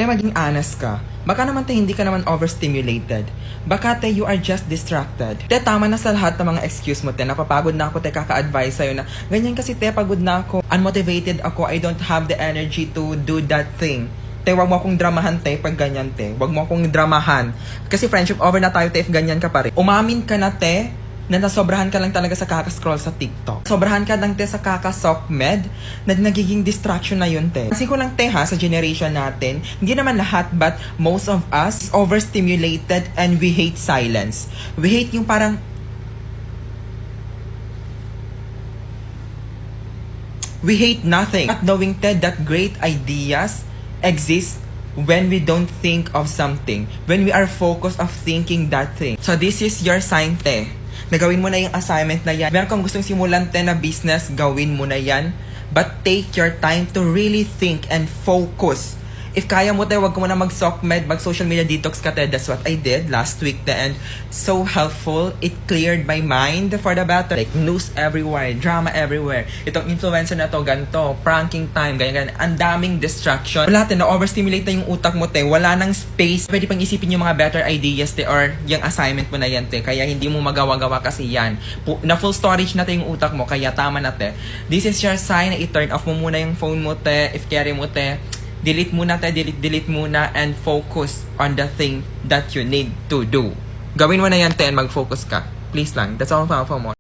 Te, maging honest ka. Baka naman te, hindi ka naman overstimulated. Baka te, you are just distracted. Te, tama na sa lahat ng mga excuse mo te. Napapagod na ako te, kaka-advise sa'yo na ganyan kasi te, pagod na ako. Unmotivated ako, I don't have the energy to do that thing. Te, wag mo akong dramahan te, pag ganyan te. Wag mo akong dramahan. Kasi friendship over na tayo te, if ganyan ka pa rin. Umamin ka na te, na nasobrahan ka lang talaga sa kaka-scroll sa TikTok. Sobrahan ka lang te sa kaka-sockmed, na nagiging distraction na yun te. Kasi ko lang te ha, sa generation natin, hindi naman lahat but most of us is overstimulated and we hate silence. We hate yung parang we hate nothing. Not knowing te that great ideas exist when we don't think of something. When we are focused of thinking that thing. So this is your sign te. Nagawin mo na yung assignment na yan. Meron kang gustong simulan te na business, gawin mo na yan. But take your time to really think and focus. If kaya mo te, wag ko muna mag-sockmed, mag-social media detox ka te. That's what I did last week te. And so helpful. It cleared my mind for the better. Like news everywhere, drama everywhere. Itong influencer na to, ganito, pranking time, ganyan. Ang daming distraction. Wala te, na-overstimulate na yung utak mo te. Wala nang space. Pwede pang isipin yung mga better ideas te or yung assignment mo na yan te. Kaya hindi mo magawa-gawa kasi yan. Na full storage na te yung utak mo. Kaya tama na te. This is your sign na i-turn off mo muna yung phone mo te. If carry mo te, delete muna tayo, delete muna and focus on the thing that you need to do. Gawin mo na yan, te, and mag-focus ka. Please lang. That's all for mo.